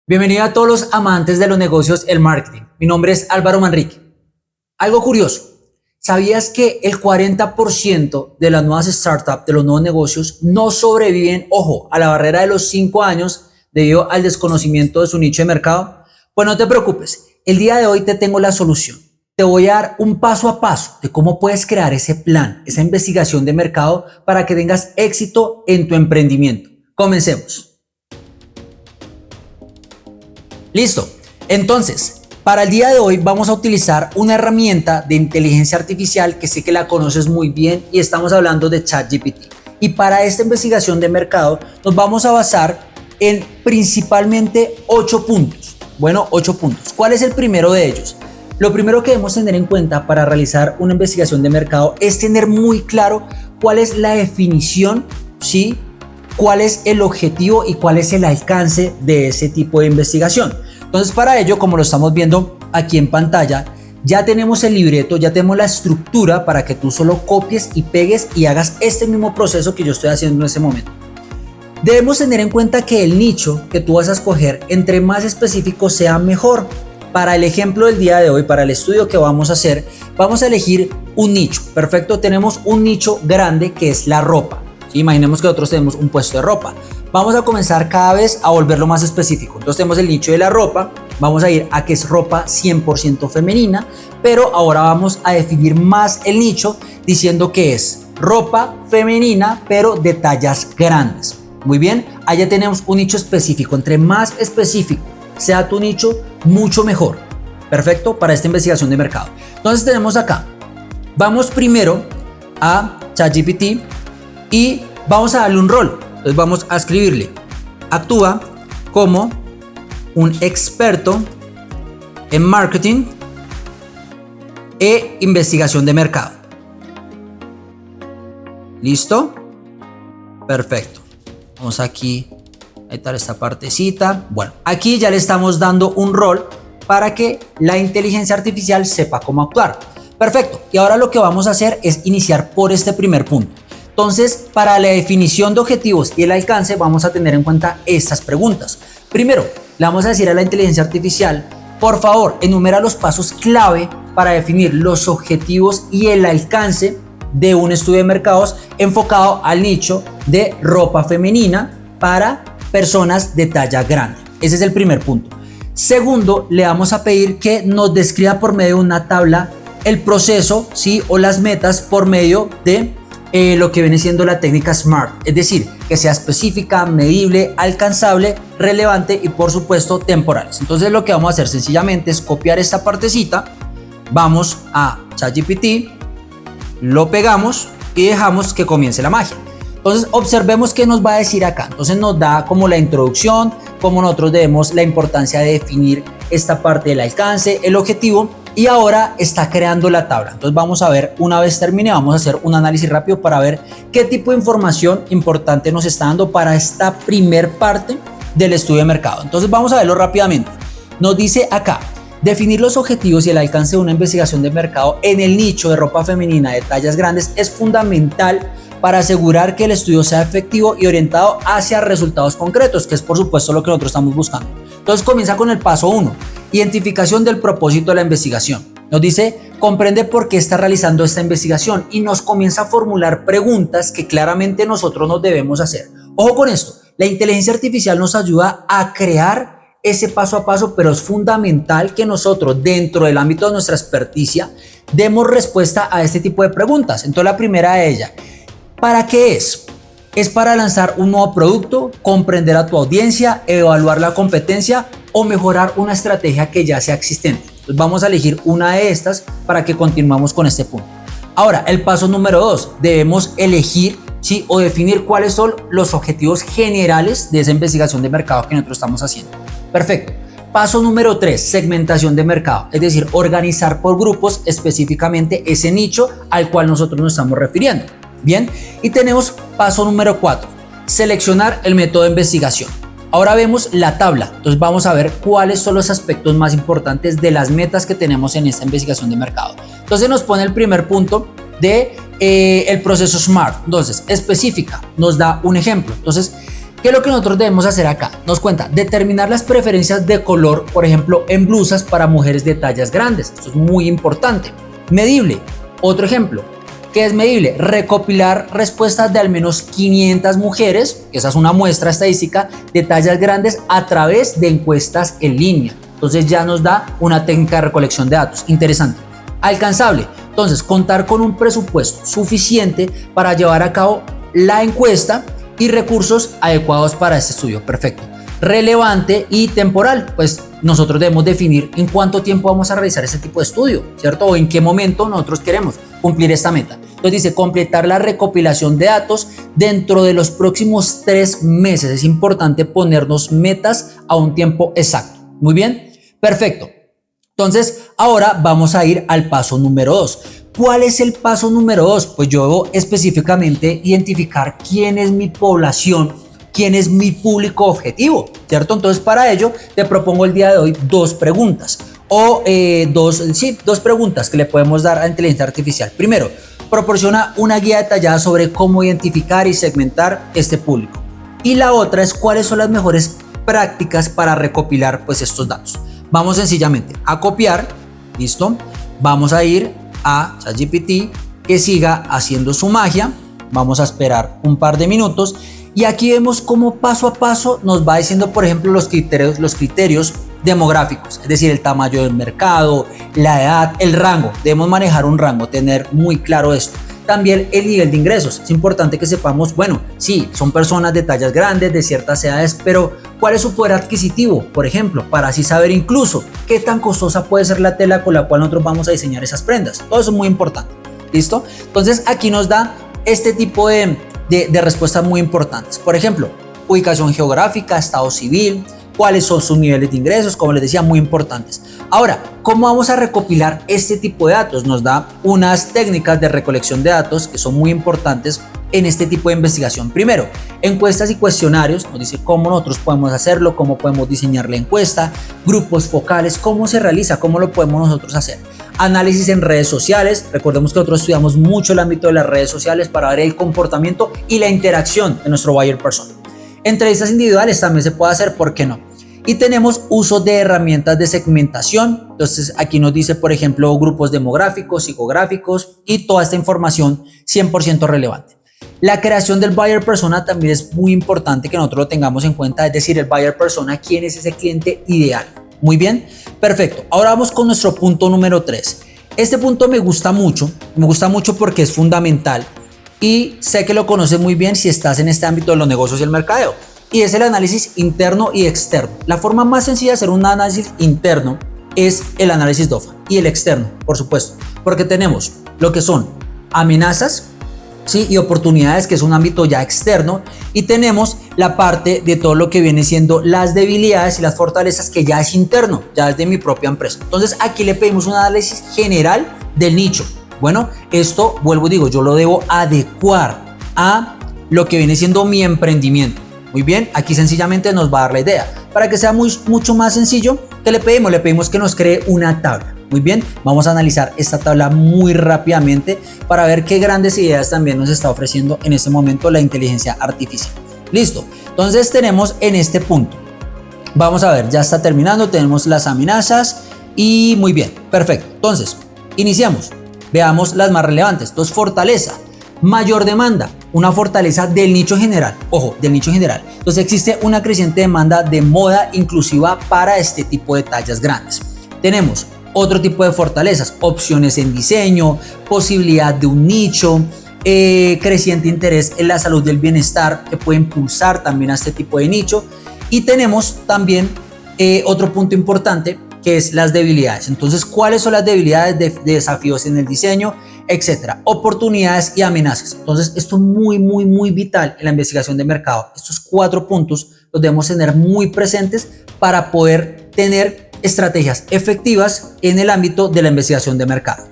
Bienvenido a todos los amantes de los negocios, el marketing. Mi nombre es Álvaro Manrique. Algo curioso, ¿sabías que el 40% de las nuevas startups, de los nuevos negocios, no sobreviven, ojo, a la barrera de los 5 años debido al desconocimiento de su nicho de mercado? Pues no te preocupes, el día de hoy te tengo la solución. Te voy a dar un paso a paso de cómo puedes crear ese plan, esa investigación de mercado para que tengas éxito en tu emprendimiento. Comencemos. Listo. Entonces, para el día de hoy vamos a utilizar una herramienta de inteligencia artificial que sé que la conoces muy bien y estamos hablando de ChatGPT. Y para esta investigación de mercado nos vamos a basar en principalmente 8 puntos. Bueno, 8 puntos. ¿Cuál es el primero de ellos? Lo primero que debemos tener en cuenta para realizar una investigación de mercado es tener muy claro cuál es la definición, ¿sí? Cuál es el objetivo y cuál es el alcance de ese tipo de investigación. Entonces, para ello, como lo estamos viendo aquí en pantalla, ya tenemos el libreto, ya tenemos la estructura para que tú solo copies y pegues y hagas este mismo proceso que yo estoy haciendo en ese momento. Debemos tener en cuenta que el nicho que tú vas a escoger, entre más específico sea mejor. Para el ejemplo del día de hoy, para el estudio que vamos a hacer, vamos a elegir un nicho. Perfecto, tenemos un nicho grande que es la ropa. ¿Sí? Imaginemos que nosotros tenemos un puesto de ropa. Vamos a comenzar cada vez a volverlo más específico. Entonces tenemos el nicho de la ropa, vamos a ir a que es ropa 100% femenina, pero ahora vamos a definir más el nicho diciendo que es ropa femenina, pero de tallas grandes. Muy bien, allá tenemos un nicho específico. Entre más específico sea tu nicho, mucho mejor. Perfecto, para esta investigación de mercado. Entonces tenemos acá, vamos primero a ChatGPT y vamos a darle un rol. Entonces vamos a escribirle: actúa como un experto en marketing e investigación de mercado. ¿Listo? Perfecto. Vamos aquí a editar esta partecita. Bueno, aquí ya le estamos dando un rol para que la inteligencia artificial sepa cómo actuar. Perfecto. Y ahora lo que vamos a hacer es iniciar por este primer punto. Entonces, para la definición de objetivos y el alcance vamos a tener en cuenta estas preguntas. Primero, le vamos a decir a la inteligencia artificial: por favor, enumera los pasos clave para definir los objetivos y el alcance de un estudio de mercados enfocado al nicho de ropa femenina para personas de talla grande. Ese es el primer punto. Segundo, le vamos a pedir que nos describa por medio de una tabla el proceso, ¿sí? O las metas por medio de lo que viene siendo la técnica SMART, es decir, que sea específica, medible, alcanzable, relevante y por supuesto temporales. Entonces lo que vamos a hacer sencillamente es copiar esta partecita, vamos a ChatGPT, lo pegamos y dejamos que comience la magia. Entonces observemos qué nos va a decir acá. Entonces nos da como la introducción, cómo nosotros debemos la importancia de definir esta parte del alcance, el objetivo. Y ahora está creando la tabla. Entonces vamos a ver, una vez termine, vamos a hacer un análisis rápido para ver qué tipo de información importante nos está dando para esta primer parte del estudio de mercado. Entonces vamos a verlo rápidamente. Nos dice acá: definir los objetivos y el alcance de una investigación de mercado en el nicho de ropa femenina de tallas grandes es fundamental para asegurar que el estudio sea efectivo y orientado hacia resultados concretos, que es por supuesto lo que nosotros estamos buscando. Entonces comienza con el paso 1, identificación del propósito de la investigación. Nos dice: comprende por qué está realizando esta investigación, y nos comienza a formular preguntas que claramente nosotros nos debemos hacer. Ojo con esto, la inteligencia artificial nos ayuda a crear ese paso a paso, pero es fundamental que nosotros, dentro del ámbito de nuestra experticia, demos respuesta a este tipo de preguntas. Entonces la primera de ellas: ¿para qué es? ¿Es para lanzar un nuevo producto, comprender a tu audiencia, evaluar la competencia o mejorar una estrategia que ya sea existente? Entonces vamos a elegir una de estas para que continuemos con este punto. Ahora, el paso número 2, debemos elegir, ¿sí? O definir cuáles son los objetivos generales de esa investigación de mercado que nosotros estamos haciendo. Perfecto. Paso número 3, segmentación de mercado, es decir, organizar por grupos específicamente ese nicho al cual nosotros nos estamos refiriendo. Bien, y tenemos paso número 4, seleccionar el método de investigación. Ahora vemos la tabla, entonces vamos a ver cuáles son los aspectos más importantes de las metas que tenemos en esta investigación de mercado. Entonces nos pone el primer punto de el proceso SMART. Entonces, específica, nos da un ejemplo. Entonces, ¿Qué es lo que nosotros debemos hacer acá? Nos cuenta determinar las preferencias de color, por ejemplo, en blusas para mujeres de tallas grandes. Esto es muy importante. Medible. Otro ejemplo. ¿Qué es medible? Recopilar respuestas de al menos 500 mujeres, esa es una muestra estadística, de tallas grandes a través de encuestas en línea. Entonces ya nos da una técnica de recolección de datos. Interesante. Alcanzable. Entonces, contar con un presupuesto suficiente para llevar a cabo la encuesta y recursos adecuados para este estudio. Perfecto. Relevante y temporal, pues nosotros debemos definir en cuánto tiempo vamos a realizar este tipo de estudio, ¿cierto? O en qué momento nosotros queremos cumplir esta meta. Entonces dice completar la recopilación de datos dentro de los próximos 3 meses. Es importante ponernos metas a un tiempo exacto. Muy bien, perfecto. Entonces ahora vamos a ir al paso número 2. ¿Cuál es el paso número 2? Pues yo debo específicamente identificar quién es mi población, quién es mi público objetivo, ¿cierto? Entonces para ello te propongo el día de hoy 2 preguntas o dos preguntas que le podemos dar a la inteligencia artificial. Primero, proporciona una guía detallada sobre cómo identificar y segmentar este público. Y la otra es cuáles son las mejores prácticas para recopilar pues estos datos. Vamos sencillamente a copiar, listo, vamos a ir a ChatGPT que siga haciendo su magia, vamos a esperar un par de minutos y aquí vemos cómo paso a paso nos va diciendo, por ejemplo, los criterios demográficos, es decir, el tamaño del mercado, la edad, el rango. Debemos manejar un rango, tener muy claro esto. También el nivel de ingresos. Es importante que sepamos, bueno, sí, son personas de tallas grandes, de ciertas edades, pero ¿cuál es su poder adquisitivo? Por ejemplo, para así saber incluso qué tan costosa puede ser la tela con la cual nosotros vamos a diseñar esas prendas. Todo eso es muy importante. ¿Listo? Entonces aquí nos da este tipo de respuestas muy importantes. Por ejemplo, ubicación geográfica, estado civil, cuáles son sus niveles de ingresos, como les decía, muy importantes. Ahora, ¿cómo vamos a recopilar este tipo de datos? Nos da unas técnicas de recolección de datos que son muy importantes en este tipo de investigación. Primero, encuestas y cuestionarios, nos dice cómo nosotros podemos hacerlo, cómo podemos diseñar la encuesta, grupos focales, cómo se realiza, cómo lo podemos nosotros hacer. Análisis en redes sociales, recordemos que nosotros estudiamos mucho el ámbito de las redes sociales para ver el comportamiento y la interacción de nuestro buyer persona. Entrevistas individuales también se puede hacer, ¿por qué no? Y tenemos uso de herramientas de segmentación. Entonces aquí nos dice, por ejemplo, grupos demográficos, psicográficos y toda esta información 100% relevante. La creación del buyer persona también es muy importante que nosotros lo tengamos en cuenta, es decir, el buyer persona, quién es ese cliente ideal. Muy bien, perfecto. Ahora vamos con nuestro punto número 3. Este punto me gusta mucho porque es fundamental y sé que lo conoces muy bien si estás en este ámbito de los negocios y el mercadeo. Y es el análisis interno y externo. La forma más sencilla de hacer un análisis interno es el análisis DOFA y el externo, por supuesto, porque tenemos lo que son amenazas, ¿sí? Y oportunidades, que es un ámbito ya externo, y tenemos la parte de todo lo que viene siendo las debilidades y las fortalezas, que ya es interno, ya es de mi propia empresa. Entonces aquí le pedimos un análisis general del nicho. Bueno, esto, vuelvo y digo, yo lo debo adecuar a lo que viene siendo mi emprendimiento. Muy bien, aquí sencillamente nos va a dar la idea. Para que sea mucho más sencillo, ¿qué le pedimos? Le pedimos que nos cree una tabla. Muy bien, vamos a analizar esta tabla muy rápidamente para ver qué grandes ideas también nos está ofreciendo en este momento la inteligencia artificial. Listo, entonces tenemos en este punto. Vamos a ver, ya está terminando, tenemos las amenazas y muy bien, perfecto. Entonces, iniciamos. Veamos las más relevantes. Entonces, fortaleza. Mayor demanda, una fortaleza del nicho general, ojo, del nicho general. Entonces existe una creciente demanda de moda inclusiva para este tipo de tallas grandes. Tenemos otro tipo de fortalezas, opciones en diseño, posibilidad de un nicho, creciente interés en la salud del bienestar que puede impulsar también a este tipo de nicho. Y tenemos también otro punto importante, que es las debilidades. Entonces, ¿cuáles son las debilidades de desafíos en el diseño, etcétera? Oportunidades y amenazas. Entonces, esto es muy vital en la investigación de mercado. Estos 4 puntos los debemos tener muy presentes para poder tener estrategias efectivas en el ámbito de la investigación de mercado.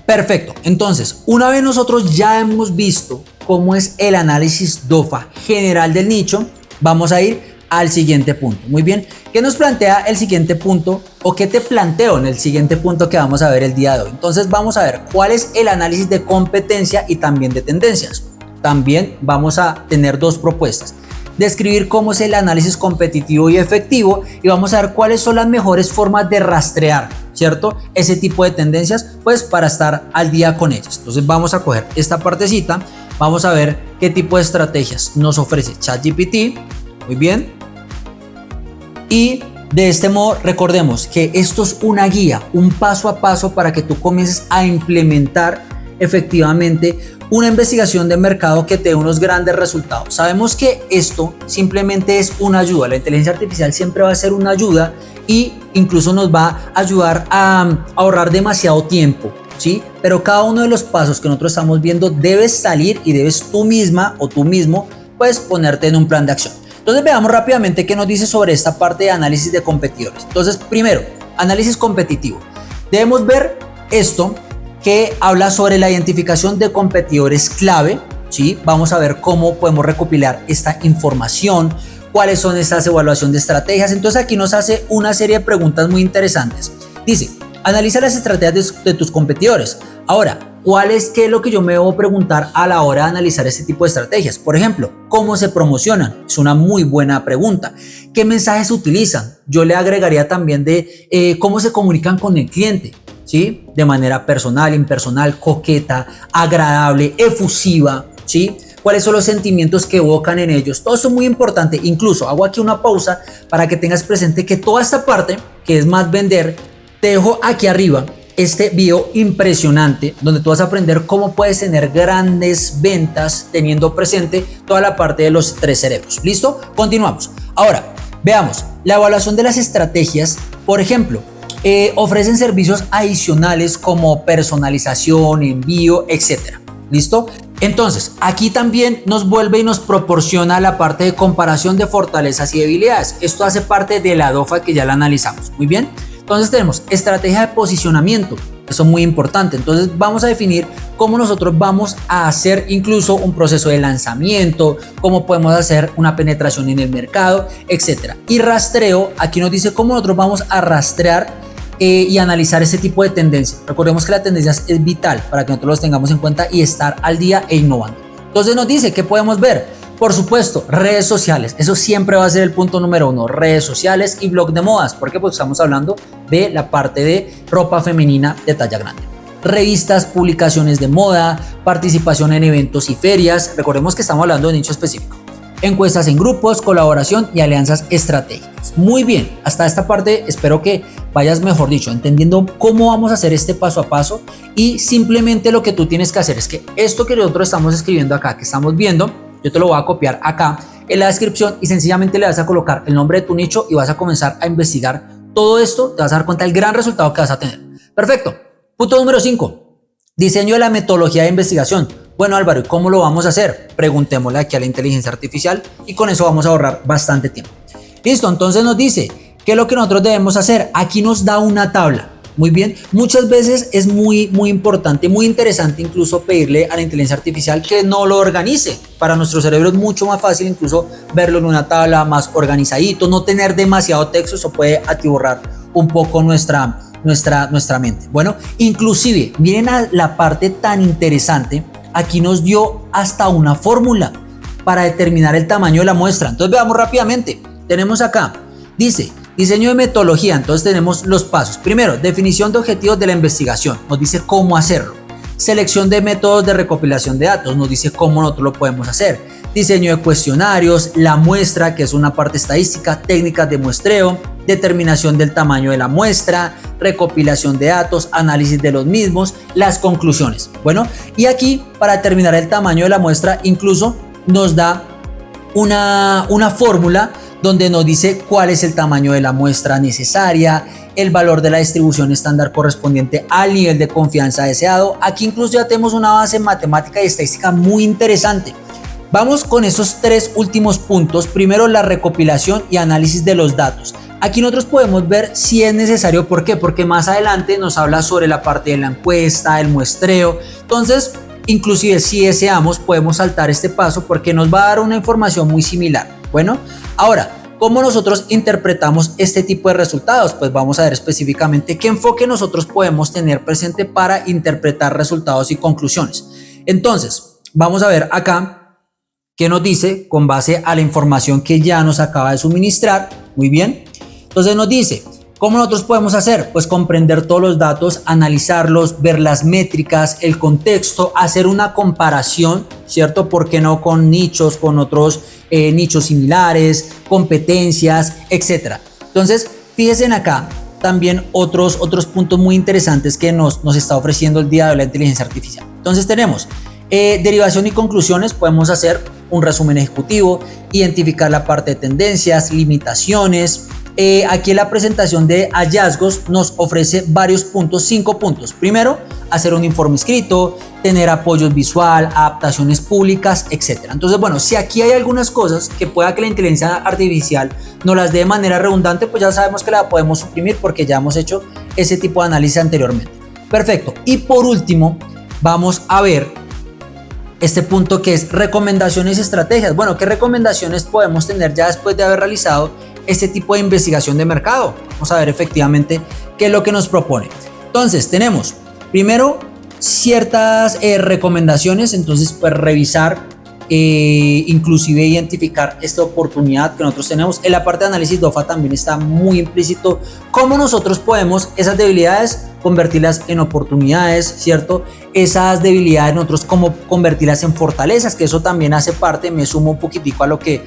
Perfecto. Entonces, una vez nosotros ya hemos visto cómo es el análisis DOFA general del nicho, vamos a ir al siguiente punto. Muy bien, ¿qué nos plantea el siguiente punto o qué te planteo en el siguiente punto que vamos a ver el día de hoy? Entonces vamos a ver cuál es el análisis de competencia y también de tendencias. También vamos a tener 2 propuestas. describir cómo es el análisis competitivo y efectivo y vamos a ver cuáles son las mejores formas de rastrear, ¿cierto? Ese tipo de tendencias, pues para estar al día con ellas. Entonces vamos a coger esta partecita, vamos a ver qué tipo de estrategias nos ofrece ChatGPT. Muy bien. Y de este modo, recordemos que esto es una guía, un paso a paso para que tú comiences a implementar efectivamente una investigación de mercado que te dé unos grandes resultados. Sabemos que esto simplemente es una ayuda. La inteligencia artificial siempre va a ser una ayuda y incluso nos va a ayudar a ahorrar demasiado tiempo, ¿sí? Pero cada uno de los pasos que nosotros estamos viendo debes salir y debes tú misma o tú mismo pues ponerte en un plan de acción. Entonces veamos rápidamente qué nos dice sobre esta parte de análisis de competidores. Entonces, primero, análisis competitivo. Debemos ver esto que habla sobre la identificación de competidores clave, ¿sí? Vamos a ver cómo podemos recopilar esta información, cuáles son estas evaluaciones de estrategias. Entonces aquí nos hace una serie de preguntas muy interesantes. Dice, analiza las estrategias de tus competidores. Ahora, ¿qué es lo que yo me debo preguntar a la hora de analizar este tipo de estrategias? Por ejemplo, ¿cómo se promocionan? Es una muy buena pregunta. ¿Qué mensajes utilizan? Yo le agregaría también de cómo se comunican con el cliente, ¿sí? De manera personal, impersonal, coqueta, agradable, efusiva, ¿sí? ¿Cuáles son los sentimientos que evocan en ellos? Todo eso es muy importante. Incluso hago aquí una pausa para que tengas presente que toda esta parte, que es más vender, te dejo aquí arriba este video impresionante donde tú vas a aprender cómo puedes tener grandes ventas teniendo presente toda la parte de los 3 cerebros. ¿Listo? Continuamos. Ahora, veamos la evaluación de las estrategias. Por ejemplo, ofrecen servicios adicionales como personalización, envío, etcétera. ¿Listo? Entonces, aquí también nos vuelve y nos proporciona la parte de comparación de fortalezas y debilidades. Esto hace parte de la DOFA que ya la analizamos. Muy bien. Entonces tenemos estrategia de posicionamiento, eso es muy importante. Entonces vamos a definir cómo nosotros vamos a hacer incluso un proceso de lanzamiento, cómo podemos hacer una penetración en el mercado, etcétera. Y rastreo, aquí nos dice cómo nosotros vamos a rastrear y analizar este tipo de tendencias. Recordemos que la tendencia es vital para que nosotros los tengamos en cuenta y estar al día e innovando. Entonces nos dice qué podemos ver. Por supuesto, redes sociales, eso siempre va a ser el punto número 1, redes sociales y blog de modas, porque pues estamos hablando de la parte de ropa femenina de talla grande. Revistas, publicaciones de moda, participación en eventos y ferias, recordemos que estamos hablando de nicho específico. Encuestas en grupos, colaboración y alianzas estratégicas. Muy bien, hasta esta parte espero que vayas, mejor dicho, entendiendo cómo vamos a hacer este paso a paso y simplemente lo que tú tienes que hacer es que esto que nosotros estamos escribiendo acá, que estamos viendo, yo te lo voy a copiar acá en la descripción y sencillamente le vas a colocar el nombre de tu nicho y vas a comenzar a investigar todo esto. Te vas a dar cuenta del gran resultado que vas a tener. Perfecto. Punto número 5. Diseño de la metodología de investigación. Bueno, Álvaro, ¿y cómo lo vamos a hacer? Preguntémosle aquí a la inteligencia artificial y con eso vamos a ahorrar bastante tiempo. Listo, entonces nos dice qué es lo que nosotros debemos hacer. Aquí nos da una tabla. Muy bien, muchas veces es muy importante, muy interesante incluso pedirle a la inteligencia artificial que no lo organice. Para nuestro cerebro es mucho más fácil incluso verlo en una tabla más organizadito, no tener demasiado texto, eso puede atiborrar un poco nuestra mente. Bueno, inclusive, miren a la parte tan interesante, aquí nos dio hasta una fórmula para determinar el tamaño de la muestra. Entonces veamos rápidamente, tenemos acá, dice, diseño de metodología, entonces tenemos los pasos. Primero, definición de objetivos de la investigación, nos dice cómo hacerlo. Selección de métodos de recopilación de datos, nos dice cómo nosotros lo podemos hacer. Diseño de cuestionarios, la muestra, que es una parte estadística, técnicas de muestreo, determinación del tamaño de la muestra, recopilación de datos, análisis de los mismos, las conclusiones. Bueno, y aquí para determinar el tamaño de la muestra incluso nos da una fórmula donde nos dice cuál es el tamaño de la muestra necesaria, el valor de la distribución estándar correspondiente al nivel de confianza deseado. Aquí incluso ya tenemos una base en matemática y estadística muy interesante. Vamos con esos 3 últimos puntos. Primero, la recopilación y análisis de los datos. Aquí nosotros podemos ver si es necesario. ¿Por qué? Porque más adelante nos habla sobre la parte de la encuesta, el muestreo. Entonces, inclusive si deseamos, podemos saltar este paso porque nos va a dar una información muy similar. Bueno, ahora, ¿cómo nosotros interpretamos este tipo de resultados? Pues vamos a ver específicamente qué enfoque nosotros podemos tener presente para interpretar resultados y conclusiones. Entonces, vamos a ver acá ¿Qué nos dice? Con base a la información que ya nos acaba de suministrar. Muy bien. Entonces nos dice, ¿cómo nosotros podemos hacer? Pues comprender todos los datos, analizarlos, ver las métricas, el contexto, hacer una comparación, ¿cierto? ¿Por qué no con nichos, con otros nichos similares, competencias, etcétera? Entonces, fíjense en acá también otros puntos muy interesantes que nos está ofreciendo el día de hoy la inteligencia artificial. Entonces tenemos derivación y conclusiones, podemos hacer un resumen ejecutivo, identificar la parte de tendencias, limitaciones. Aquí en la presentación de hallazgos nos ofrece varios puntos, 5 puntos. Primero, hacer un informe escrito, tener apoyo visual, adaptaciones públicas, etc. Entonces, bueno, si aquí hay algunas cosas que pueda que la inteligencia artificial nos las dé de manera redundante, pues ya sabemos que la podemos suprimir porque ya hemos hecho ese tipo de análisis anteriormente. Perfecto. Y por último, vamos a ver este punto que es recomendaciones y estrategias. Bueno, ¿qué recomendaciones podemos tener ya después de haber realizado este tipo de investigación de mercado? Vamos a ver efectivamente qué es lo que nos propone. Entonces tenemos primero ciertas recomendaciones, entonces pues revisar, inclusive identificar esta oportunidad que nosotros tenemos. En la parte de análisis DOFA también está muy implícito cómo nosotros podemos esas debilidades convertirlas en oportunidades, ¿cierto? Esas debilidades nosotros cómo convertirlas en fortalezas, que eso también hace parte, me sumo un poquitico a lo que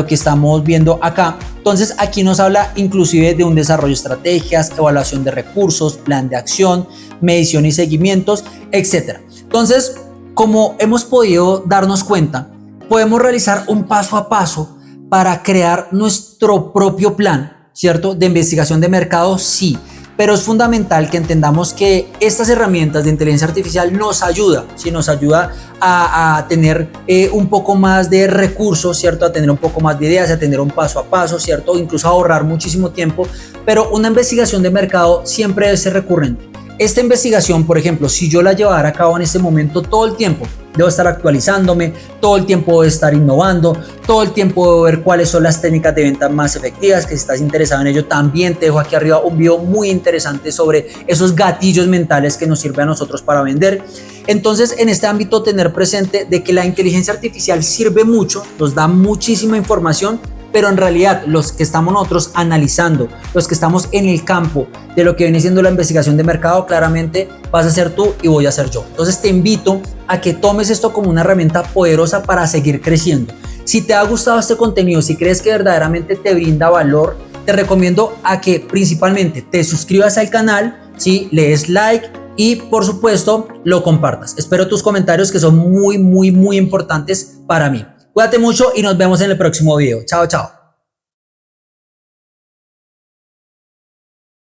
estamos viendo acá. Entonces aquí nos habla inclusive de un desarrollo de estrategias, evaluación de recursos, plan de acción, medición y seguimientos, etc. Entonces, como hemos podido darnos cuenta, podemos realizar un paso a paso para crear nuestro propio plan, ¿cierto? De investigación de mercado, sí. Pero es fundamental que entendamos que estas herramientas de inteligencia artificial nos ayuda, ¿sí? Nos ayuda a tener un poco más de recursos, ¿cierto? A tener un poco más de ideas, a tener un paso a paso, ¿cierto? Incluso a ahorrar muchísimo tiempo, pero una investigación de mercado siempre debe ser recurrente. Esta investigación, por ejemplo, si yo la llevara a cabo en este momento todo el tiempo, debo estar actualizándome, todo el tiempo debo estar innovando, todo el tiempo debo ver cuáles son las técnicas de venta más efectivas, que si estás interesado en ello también te dejo aquí arriba un video muy interesante sobre esos gatillos mentales que nos sirven a nosotros para vender. Entonces, en este ámbito tener presente de que la inteligencia artificial sirve mucho, nos da muchísima información, pero en realidad los que estamos nosotros analizando, los que estamos en el campo de lo que viene siendo la investigación de mercado, claramente vas a ser tú y voy a ser yo. Entonces te invito a que tomes esto como una herramienta poderosa para seguir creciendo. Si te ha gustado este contenido, si crees que verdaderamente te brinda valor, te recomiendo a que principalmente te suscribas al canal, ¿sí? Le des like y por supuesto lo compartas. Espero tus comentarios que son muy importantes para mí. Cuídate mucho y nos vemos en el próximo video. Chao, chao.